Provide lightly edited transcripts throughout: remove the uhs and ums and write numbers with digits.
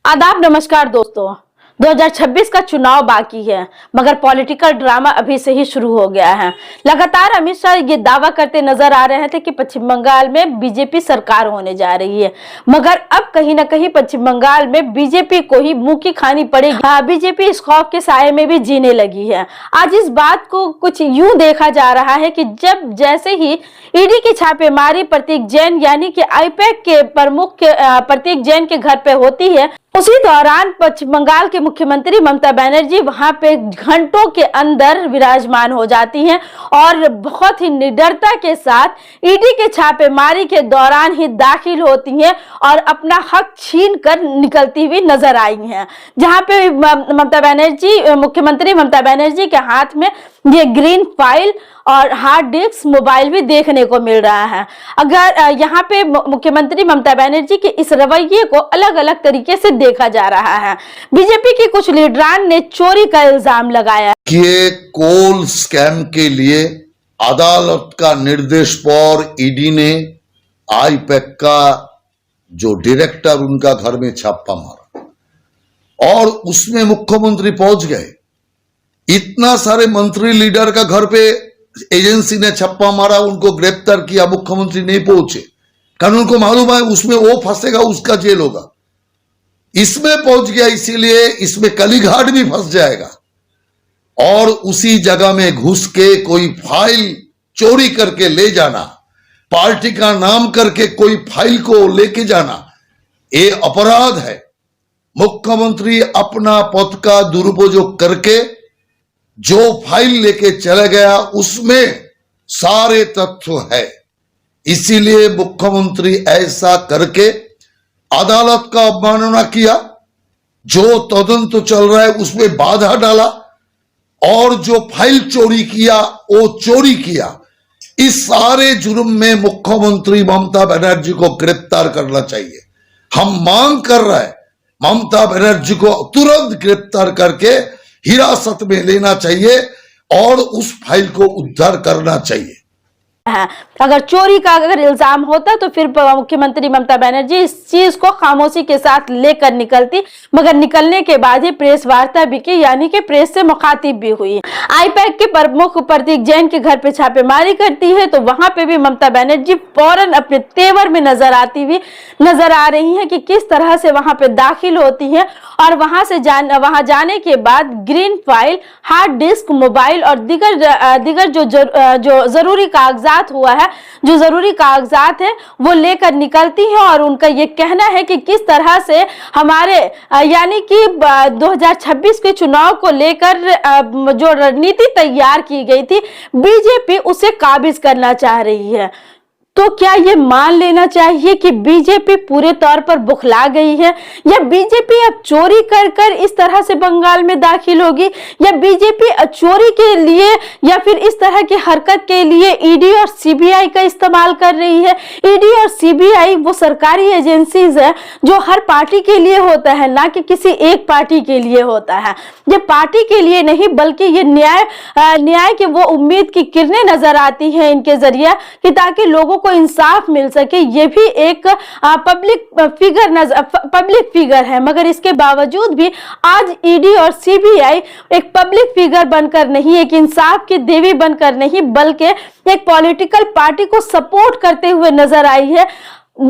आदाब, नमस्कार दोस्तों। 2026 का चुनाव बाकी है, मगर पॉलिटिकल ड्रामा अभी से ही शुरू हो गया है। लगातार अमित शाह ये दावा करते नजर आ रहे थे कि पश्चिम बंगाल में बीजेपी सरकार होने जा रही है, मगर अब कहीं ना कहीं पश्चिम बंगाल में बीजेपी को ही मुंह की खानी पड़ेगी। बीजेपी इस खौफ के साये में भी जीने लगी है। आज इस बात को कुछ यूं देखा जा रहा है कि जब जैसे ही ईडी की छापेमारी प्रतीक जैन यानी कि आईपैक के प्रमुख प्रतीक जैन के घर पे होती है, उसी दौरान पश्चिम बंगाल के मुख्यमंत्री ममता बनर्जी वहां पे घंटों के अंदर विराजमान हो जाती हैं और बहुत ही निडरता के साथ ईडी के छापेमारी के दौरान ही दाखिल होती हैं और अपना हक छीन कर निकलती हुई नजर आई हैं। जहां पे ममता बनर्जी मुख्यमंत्री ममता बनर्जी के हाथ में ये ग्रीन फाइल और हार्ड डिस्क मोबाइल भी देखने को मिल रहा है। अगर यहाँ पे मुख्यमंत्री ममता बनर्जी के इस रवैये को अलग अलग तरीके से देखा जा रहा है। बीजेपी के कुछ लीडरान ने चोरी का इल्जाम लगाया कि कोल स्कैम के लिए अदालत का निर्देश पर ईडी ने आईपैक का जो डायरेक्टर उनका घर में छापा मारा और उसमें मुख्यमंत्री पहुंच गए। इतना सारे मंत्री लीडर का घर पे एजेंसी ने छापा मारा, उनको गिरफ्तार किया, मुख्यमंत्री नहीं पहुंचे कारण उनको मालूम है उसमें वो फंसेगा, उसका जेल होगा। इसमें पहुंच गया, इसीलिए इसमें कलीघाट भी फंस जाएगा। और उसी जगह में घुस के कोई फाइल चोरी करके ले जाना, पार्टी का नाम करके कोई फाइल को लेके जाना, ये अपराध है। मुख्यमंत्री अपना पद का दुरुपयोग करके जो फाइल लेके चला गया उसमें सारे तथ्य है, इसीलिए मुख्यमंत्री ऐसा करके अदालत का अवमानना किया। जो तदंत चल रहा है उसमें बाधा डाला और जो फाइल चोरी किया वो चोरी किया। इस सारे जुर्म में मुख्यमंत्री ममता बनर्जी को गिरफ्तार करना चाहिए। हम मांग कर रहे हैं ममता बनर्जी को तुरंत गिरफ्तार करके हिरासत में लेना चाहिए और उस फाइल को उद्धार करना चाहिए। अगर चोरी का इल्जाम होता तो फिर मुख्यमंत्री ममता बनर्जी इस चीज को खामोशी के साथ लेकर निकलती, मगर निकलने के बाद ही प्रेस वार्ता भी की, यानी कि प्रेस से मुखातिब भी हुई। आईपैक के प्रमुख प्रतीक जैन के घर पे छापेमारी करती है तो वहां पे भी ममता बनर्जी फौरन अपने तेवर में नजर आ रही है कि किस तरह से वहां पे दाखिल होती है और वहां जाने के बाद green file, hard disk, mobile और दिगर जो जरूरी कागजात हुआ है, जो जरूरी कागजात है वो लेकर निकलती है। और उनका ये कहना है कि किस तरह से हमारे यानी कि 2026 के चुनाव को लेकर जो रणनीति तैयार की गई थी, बीजेपी उसे काबिज करना चाह रही है। तो क्या ये मान लेना चाहिए कि बीजेपी पूरे तौर पर बुखला गई है, या बीजेपी अब चोरी कर इस तरह से बंगाल में दाखिल होगी, या बीजेपी चोरी के लिए या फिर इस तरह की हरकत के लिए ईडी और सीबीआई का इस्तेमाल कर रही है। ईडी और सीबीआई वो सरकारी एजेंसीज है जो हर पार्टी के लिए होता है, ना कि किसी एक पार्टी के लिए होता है। ये पार्टी के लिए नहीं बल्कि ये न्याय की वो उम्मीद की किरणें नजर आती हैं इनके जरिए कि ताकि लोगों को इंसाफ मिल सके। ये भी एक पब्लिक फिगर है, मगर इसके बावजूद भी आज ईडी और सीबीआई एक पब्लिक फिगर बनकर नहीं, एक इंसाफ की देवी बनकर नहीं, बल्कि एक पॉलिटिकल पार्टी को सपोर्ट करते हुए नजर आई है।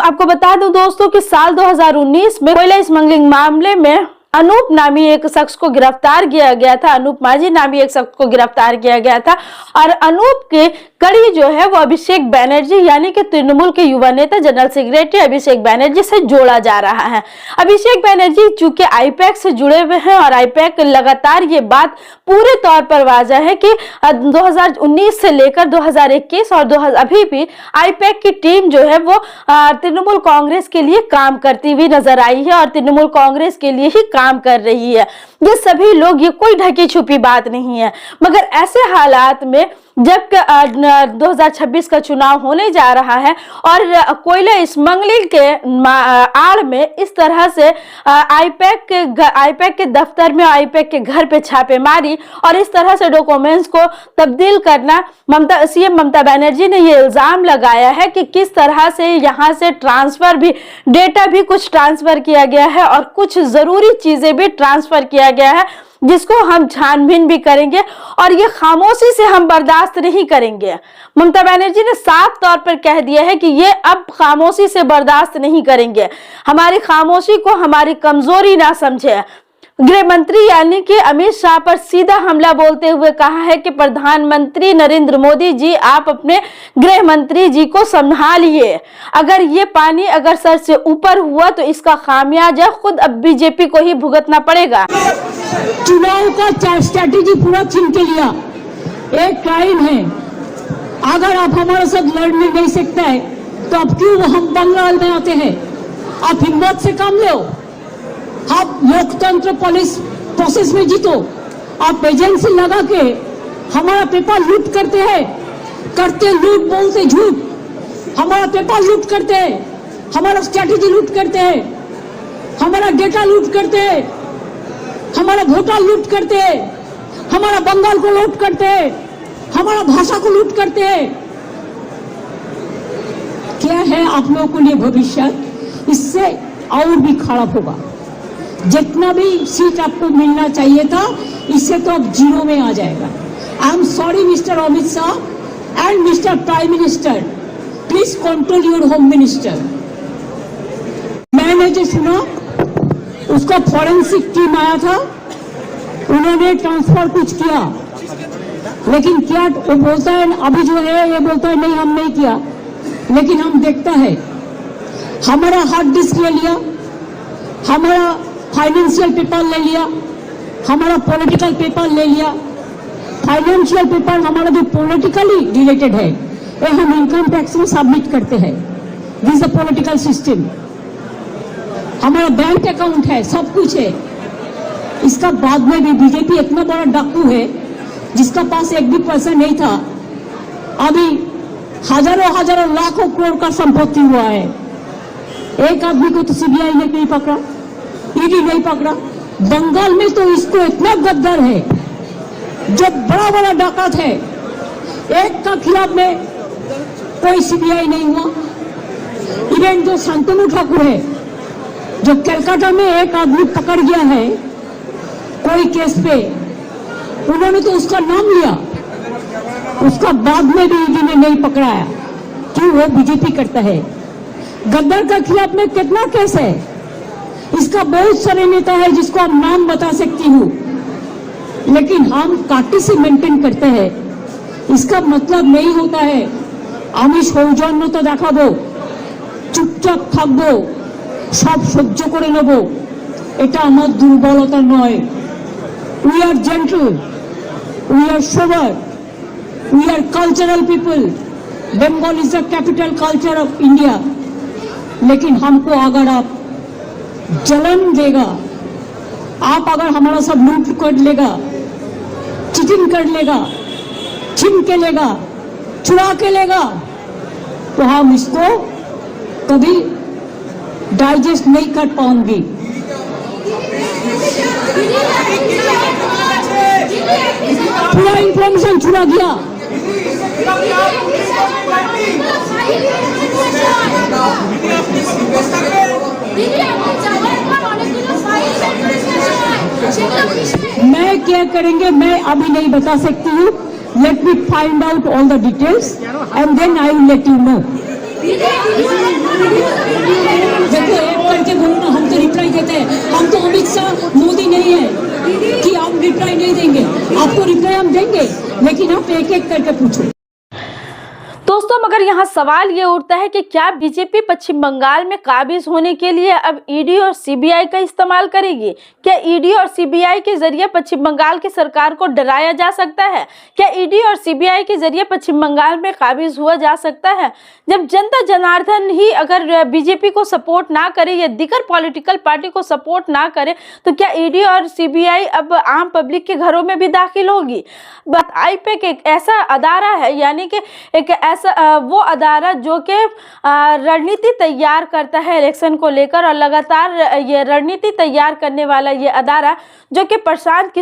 आपको बता दूं दोस्तों कि साल 2019 में कोयला स्मगलिंग मामले में अनूप नामी एक शख्स को गिरफ्तार किया गया था, अनूप माझी नामी एक शख्स को गिरफ्तार किया गया था और अनूप के कड़ी जो है वो अभिषेक बनर्जी यानी कि तृणमूल के युवा नेता जनरल सेक्रेटरी अभिषेक बनर्जी से जोड़ा जा रहा है। अभिषेक बनर्जी चूंकि आईपैक से जुड़े हुए हैं और आईपैक लगातार ये बात पूरे तौर पर वाजह है कि 2019 से लेकर 2021 और अभी भी आईपैक की टीम जो है वो तृणमूल कांग्रेस के लिए काम करती हुई नजर आई है और तृणमूल कांग्रेस के लिए ही काम कर रही है। ये सभी लोग, ये कोई ढकी छुपी बात नहीं है, मगर ऐसे हालात में जब 2026 का चुनाव होने जा रहा है और कोयला स्मगलिंग के आड़ में इस तरह से आईपैक के दफ्तर में आईपैक के घर पे छापेमारी और इस तरह से डॉक्यूमेंट्स को तब्दील करना, सीएम ममता बनर्जी ने ये इल्जाम लगाया है कि किस तरह से यहाँ से ट्रांसफर भी, डेटा भी कुछ ट्रांसफर किया गया है और कुछ जरूरी चीजें भी ट्रांसफर किया गया है, जिसको हम छानबीन भी करेंगे और ये खामोशी से हम बर्दाश्त नहीं करेंगे। ममता बनर्जी ने साफ तौर पर कह दिया है कि ये अब खामोशी से बर्दाश्त नहीं करेंगे, हमारी खामोशी को हमारी कमजोरी ना समझे। गृह मंत्री यानी कि अमित शाह पर सीधा हमला बोलते हुए कहा है कि प्रधानमंत्री नरेंद्र मोदी जी, आप अपने गृह मंत्री जी को संभालिए, अगर ये पानी अगर सर से ऊपर हुआ तो इसका खामियाजा खुद अब बीजेपी को ही भुगतना पड़ेगा। चुनाव का स्ट्रैटेजी पूरा छीन के लिया, एक क्राइम है। अगर आप हमारे साथ लड़ने नहीं सकते हैं तो अब क्यों हम बंगाल में आते हैं? आप हिम्मत से काम लो, आप लोकतंत्र पुलिस प्रोसेस में जीतो। आप एजेंसी लगा के हमारा पेपर लूट करते हैं, करते लूट बोलते झूठ, हमारा पेपर लूट करते हैं, हमारा स्ट्रैटेजी लूट करते हैं, हमारा डेटा लूट करते हैं, हमारा वोटर लूट करते हैं, हमारा बंगाल को लूट करते हैं, हमारा भाषा को लूट करते हैं। क्या है आप लोगों के लिए भविष्य? इससे और भी खराब होगा। जितना भी सीट आपको मिलना चाहिए था, इससे तो अब जीरो में आ जाएगा। I am sorry mister Amit Shah and mister prime minister, please control your home minister. मैंने जो सुना उसका फॉरेंसिक टीम आया था, उन्होंने ट्रांसफर कुछ किया, लेकिन क्या वो बोलता है अभी जो है, ये बोलता है नहीं हम नहीं किया, लेकिन हम देखता है हमारा हार्ड डिस्क ले लिया, हमारा फाइनेंशियल पेपर ले लिया, हमारा पॉलिटिकल पेपर ले लिया। फाइनेंशियल पेपर हमारा जो पॉलिटिकली रिलेटेड है, ये हम इनकम टैक्स में सबमिट करते हैं। This a political system. हमारा बैंक अकाउंट है, सब कुछ है। इसका बाद में भी बीजेपी इतना बड़ा डाकू है जिसका पास एक भी पैसा नहीं था, अभी हजारों हजारों लाखों करोड़ का संपत्ति हुआ है। एक आदमी को तो सीबीआई ने नहीं पकड़ा, ईडी नहीं पकड़ा। बंगाल में तो इसको इतना गद्दार है, जो बड़ा बड़ा डाकत है, एक का खिलाफ में कोई सीबीआई नहीं हुआ। इवन जो शांतनु ठाकुर है, जो कलकत्ता में एक आदमी पकड़ गया है कोई केस पे, उन्होंने तो उसका नाम लिया, उसका बाद में भी ईडी ने नहीं पकड़ाया। क्यों? वो बीजेपी करता है। गद्दार का खिलाफ में कितना केस है, इसका बहुत सारे नेता है जिसको हम नाम बता सकती हूँ, लेकिन हम काटी से मेंटेन करते हैं। इसका मतलब नहीं होता है আমি সৌজন্যতা দেখাবো, চুপচাপ থাকবো, সব সহ্য করে নেব, এটা আমার দুর্বলতা নয়। We are gentle, we are sober, we are cultural people. Bengal is the capital culture of India. लेकिन हमको अगर आप जलन देगा, आप अगर हमारा सब लूट कर लेगा, चीटिंग कर लेगा, छीन के लेगा, चुरा के लेगा, तो हम इसको कभी डाइजेस्ट नहीं कर पाएंगे। पूरा इंफॉर्मेशन चुरा गया। मैं क्या करेंगे मैं अभी नहीं बता सकती हूँ। Let me find out all the details and then I will let you know. देखो एक करके बोलो ना, हम तो रिप्लाई देते हैं। हम तो अमित शाह मोदी नहीं है कि हम रिप्लाई नहीं देंगे। आपको रिप्लाई हम देंगे, लेकिन आप एक एक करके पूछो। तो दोस्तों मगर यहाँ सवाल ये उठता है कि क्या बीजेपी पश्चिम बंगाल में काबिज होने के लिए अब ईडी और सीबीआई का इस्तेमाल करेगी? क्या ईडी और सीबीआई के जरिए पश्चिम बंगाल की सरकार को डराया जा सकता है? क्या ईडी और सीबीआई के जरिए पश्चिम बंगाल में काबिज हुआ जा सकता है? जब जनता जनार्दन ही अगर बीजेपी को सपोर्ट ना करे या दीगर पॉलिटिकल पार्टी को सपोर्ट ना करे तो क्या ईडी और सीबीआई अब आम पब्लिक के घरों में भी दाखिल होगी? बात आईपैक एक ऐसा अदारा है, यानी कि एक ऐसा वो अदारा जो कि रणनीति तैयार करता है इलेक्शन को लेकर, और लगातार ये रणनीति तैयार करने वाला ये अदारा जो कि प्रशांत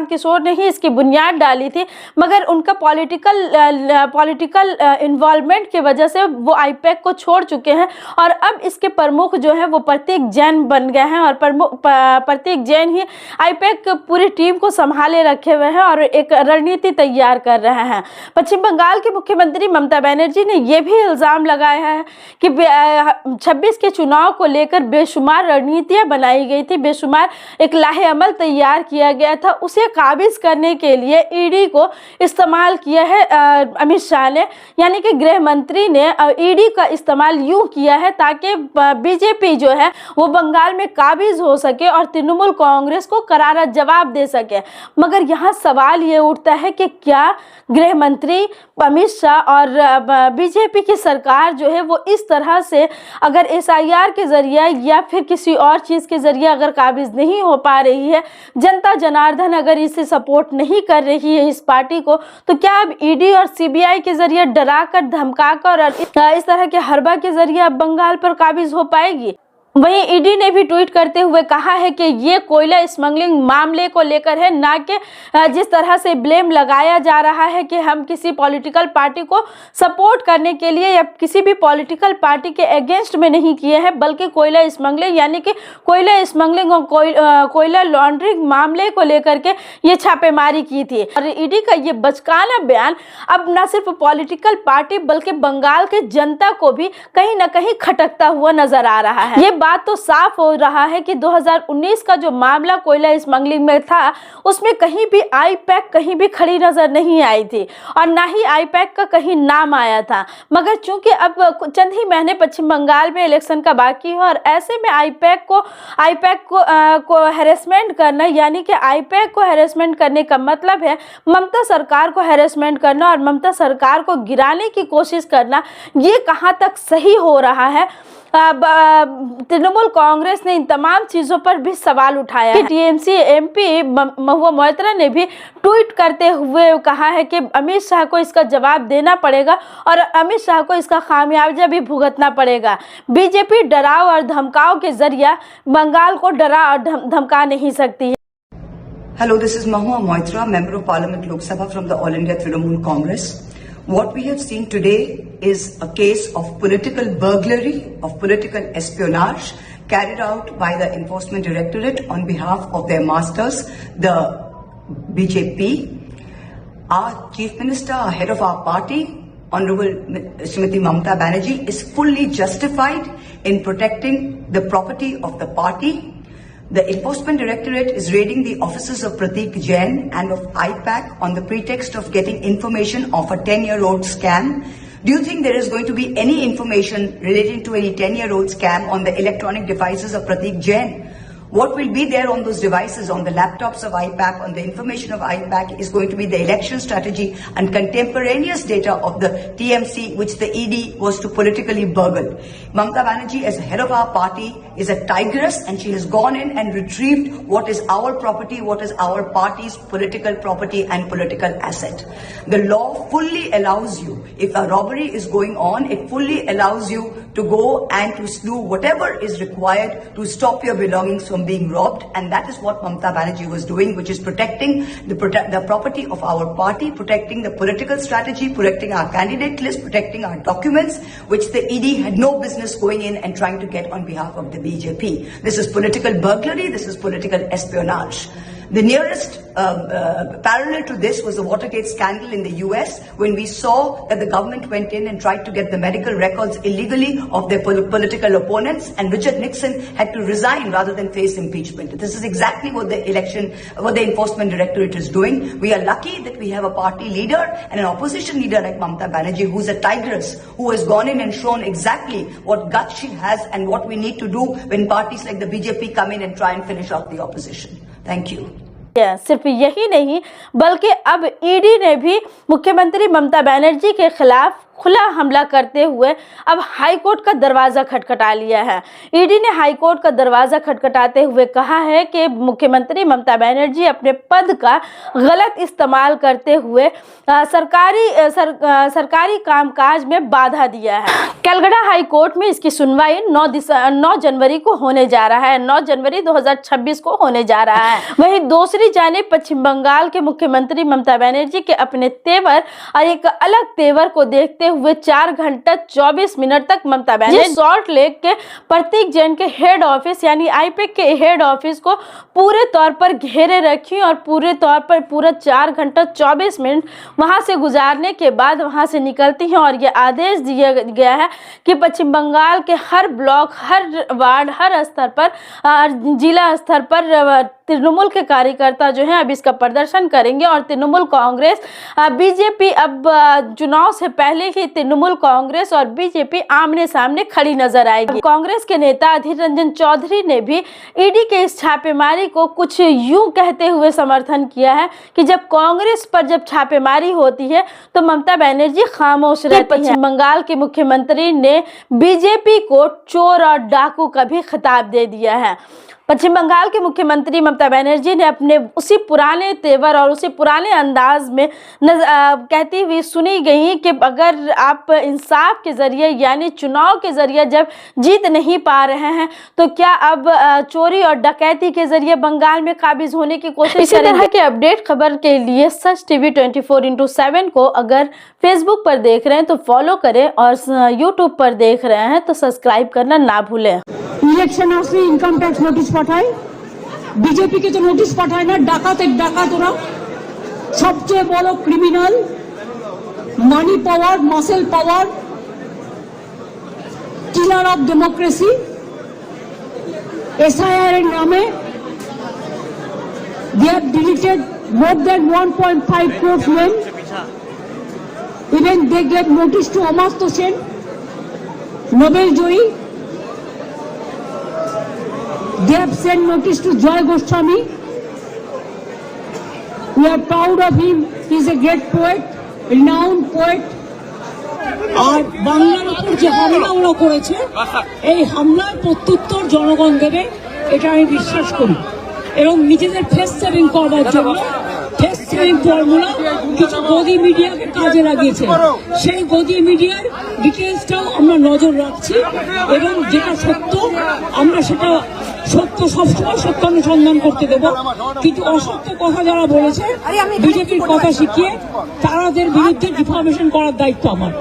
किशोर ने ही इसकी बुनियाद डाली थी, मगर उनका पॉलिटिकल इन्वॉल्वमेंट की वजह से वो आईपैक को छोड़ चुके हैं और अब इसके प्रमुख जो है वो प्रतीक जैन बन गए हैं और प्रतीक जैन ही आईपैक पूरी टीम को संभाले रखे हुए हैं और एक रणनीति तैयार कर रहे हैं। पश्चिम बंगाल के मुख्यमंत्री ममता बनर्जी ने यह भी इल्जाम लगाया है कि 26 के चुनाव को लेकर बेशुमार रणनीतियां बनाई गई थी, बेशुमार एक लाहे-अमल तैयार किया गया था, उसे काबिज करने के लिए ईडी को इस्तेमाल किया है अमित शाह ने, यानी कि गृह मंत्री ने ईडी का इस्तेमाल यूं किया है ताकि बीजेपी जो है वो बंगाल में काबिज हो सके और तृणमूल कांग्रेस को करारा जवाब दे सके। मगर यहाँ सवाल ये उठता है कि क्या गृह मंत्री अमित शाह और बीजेपी की सरकार जो है वो इस तरह से अगर एसआईआर के जरिए या फिर किसी और चीज़ के जरिए अगर काबिज नहीं हो पा रही है, जनता जनार्दन अगर इसे सपोर्ट नहीं कर रही है इस पार्टी को, तो क्या अब ईडी और सीबीआई के जरिए डराकर धमकाकर और इस तरह के हरबा के जरिए अब बंगाल पर काबिज हो पाएगी? वहीं ईडी ने भी ट्वीट करते हुए कहा है कि ये कोयला स्मगलिंग मामले को लेकर है, ना कि जिस तरह से ब्लेम लगाया जा रहा है कि हम किसी पॉलिटिकल पार्टी को सपोर्ट करने के लिए या किसी भी पॉलिटिकल पार्टी के अगेंस्ट में नहीं किए हैं, बल्कि कोयला स्मगलिंग यानी कि कोयला स्मगलिंग और कोयला लॉन्ड्रिंग मामले को लेकर के ये छापेमारी की थी। और ईडी का ये बचकाना बयान अब न सिर्फ पॉलिटिकल पार्टी बल्कि बंगाल के जनता को भी कहीं ना कहीं खटकता हुआ नजर आ रहा है। ये बात तो साफ हो रहा है कि 2019 का जो मामला कोयला स्मगलिंग में था उसमें कहीं भी आईपैक कहीं भी खड़ी नजर नहीं आई थी और ना ही आईपैक का कहीं नाम आया था, मगर चूंकि अब चंद ही महीने पश्चिम बंगाल में इलेक्शन का बाकी है और ऐसे में आईपैक को हैरेसमेंट करना, यानी कि आईपैक को हैरेसमेंट करने का मतलब है ममता सरकार को हैरेसमेंट करना और ममता सरकार को गिराने की कोशिश करना। ये कहाँ तक सही हो रहा है? तृणमूल कांग्रेस ने इन तमाम चीजों पर भी सवाल उठाया है। टीएमसी एमपी महुआ मोइत्रा ने भी ट्वीट करते हुए कहा है कि अमित शाह को इसका जवाब देना पड़ेगा और अमित शाह को इसका खामियाजा भी भुगतना पड़ेगा। बीजेपी डराव और धमकाव के जरिए बंगाल को डरा और धमका नहीं सकती है। Hello, this is Mahua Moitra, Member of Parliament Lok Sabha from the All India Trinamool Congress. What we have seen today is a case of political burglary, of political espionage carried out by the Enforcement Directorate on behalf of their masters, the BJP. Our Chief Minister, our head of our party, Honorable Srimati Mamata Banerjee, is fully justified in protecting the property of the party. The Enforcement Directorate is raiding the offices of Prateek Jain and of IPAC on the pretext of getting information of a 10-year-old scam. Do you think there is going to be any information relating to any 10-year-old scam on the electronic devices of Prateek Jain? What will be there on those devices, on the laptops of IPAC, on the information of IPAC is going to be the election strategy and contemporaneous data of the TMC, which the ED was to politically burgle. Mamata Banerjee, as head of our party, is a tigress, and she has gone in and retrieved what is our property, what is our party's political property and political asset. The law fully allows you, if a robbery is going on, it fully allows you to go and to slew whatever is required to stop your belongings from being robbed, and that is what Mamata Banerjee was doing, which is protecting the property of our party, protecting the political strategy, protecting our candidate list, protecting our documents, which the ED had no business going in and trying to get on behalf of the BJP. This is political burglary, this is political espionage. The nearest parallel to this was the Watergate scandal in the US, when we saw that the government went in and tried to get the medical records illegally of their political opponents, and Richard Nixon had to resign rather than face impeachment. This is exactly what the Enforcement Directorate is doing. We are lucky that we have a party leader and an opposition leader like Mamata Banerjee, who's a tigress, who has gone in and shown exactly what guts she has and what we need to do when parties like the BJP come in and try and finish off the opposition. Thank you. सिर्फ यही नहीं बल्कि अब ED ने भी मुख्यमंत्री ममता बनर्जी के खिलाफ खुला हमला करते हुए अब हाईकोर्ट का दरवाज़ा खटखटा लिया है। ईडी ने हाईकोर्ट का दरवाज़ा खटखटाते हुए कहा है कि मुख्यमंत्री ममता बनर्जी अपने पद का गलत इस्तेमाल करते हुए सरकारी कामकाज में बाधा दिया है। कलकत्ता हाईकोर्ट में इसकी सुनवाई 9 जनवरी को होने जा रहा है। 9 जनवरी 2026 को होने जा रहा है। वहीं दूसरी जानिब पश्चिम बंगाल के मुख्यमंत्री ममता बनर्जी के अपने तेवर और एक अलग तेवर को देखते हुए 4 घंटा 24 मिनट तक ममता बनर्जी सॉल्ट लेक के प्रतीक जैन के हेड ऑफिस यानी आईपैक के हेड ऑफिस को पूरे तौर पर घेरे रखी और पूरे तौर पर पूरा 4 घंटा 24 मिनट वहां से गुजारने के बाद वहां से निकलती हैं और ये आदेश दिया गया है कि पश्चिम बंगाल के हर ब्लॉक, हर वार्ड, हर स्तर पर, जिला स्तर पर तृणमूल के कार्यकर्ता जो हैं अब इसका प्रदर्शन करेंगे और तृणमूल कांग्रेस, बीजेपी, अब चुनाव से पहले ही तृणमूल कांग्रेस और बीजेपी आमने सामने खड़ी नजर आएगी। कांग्रेस के नेता अधीर रंजन चौधरी ने भी ईडी के इस छापेमारी को कुछ यूं कहते हुए समर्थन किया है कि जब कांग्रेस पर जब छापेमारी होती है तो ममता बनर्जी खामोश रहती हैं। पश्चिम बंगाल के मुख्यमंत्री ने बीजेपी को चोर और डाकू का भी खिताब दे दिया है। पश्चिम बंगाल के मुख्यमंत्री ममता बनर्जी ने अपने उसी पुराने तेवर और उसी पुराने अंदाज में कहती हुई सुनी गई कि अगर आप इंसाफ के जरिए यानी चुनाव के जरिए जब जीत नहीं पा रहे हैं तो क्या अब चोरी और डकैती के जरिए बंगाल में काबिज होने की कोशिश इसी तरह के अपडेट खबर के लिए सच टीवी 24/7 को अगर फेसबुक पर देख रहे हैं तो फॉलो करें और यूट्यूब पर देख रहे हैं तो सब्सक्राइब करना ना भूलें। ইলেকশন আসলে ইনকাম ট্যাক্স নোটিশ পাঠায়, বিজেপি কে তো নোটিশ পাঠায় না। ডাকাত ওরা সবচেয়ে বড় criminal, money power, muscle power, killer of democracy. SIR এর নামে they have deleted more than 1.5 crore men. Even they gave notice to Amartya Sen, Nobel Joyee. They have sent notice to Joy Goswami. We are proud of him. He is a great poet, renowned poet. আর বাংলার উপর যে হামলা ওরা করেছে এই হামলার প্রত্যুত্তর জনগণ দেবে এটা আমি বিশ্বাস করি এবং নিজেদের ফেস সেভিং করবার জন্য ফেস সেভিং ফর্মুলা কিছু গদি মিডিয়াকে কাজে লাগিয়েছে। সেই গদি মিডিয়ার ডিটেলসটাও আমরা নজর রাখছি এবং যেটা সত্য আমরা সেটা সত্য সবসময় সত্য অনুসন্ধান করতে দেব, কিন্তু অসত্য কথা যারা বলেছে বিজেপির কথা শিখিয়ে তাদের বিরুদ্ধে ডিফামেশন করার দায়িত্ব আমার।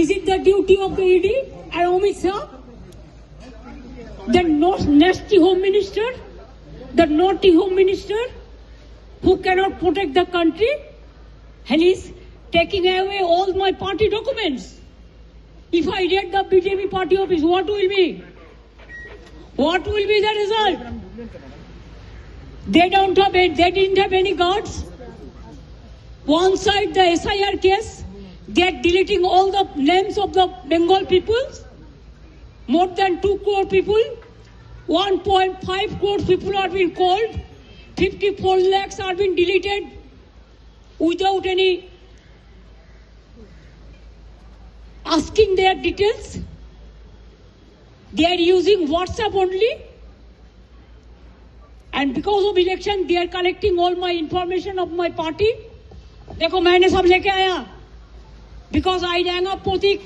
Is it the duty of the ED and Amit Shah, the nasty home minister, the naughty home minister who cannot protect the country, and is taking away all my party documents? If I raid the BJP party office, what will be? What will be the result? They didn't have any guards. One side the SIR case, they are deleting all the names of the Bengal people. More than 2 crore people, 1.5 crore people are being called, 54 lakhs are being deleted without any asking their details. They are using WhatsApp only, and because of election they are collecting all my information of my party. देखो मैंने सब लेके आया because I rang up Pratik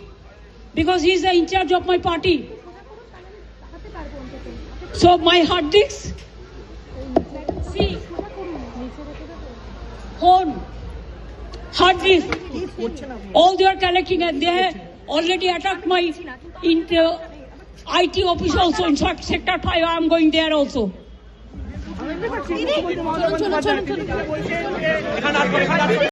because he is the in charge of my party. So my hard disks, see, phone, hard disk, all they are collecting, and they have already attacked my IT office also. In fact, Sector 5 I am going there also. চলুন চলুন চলুন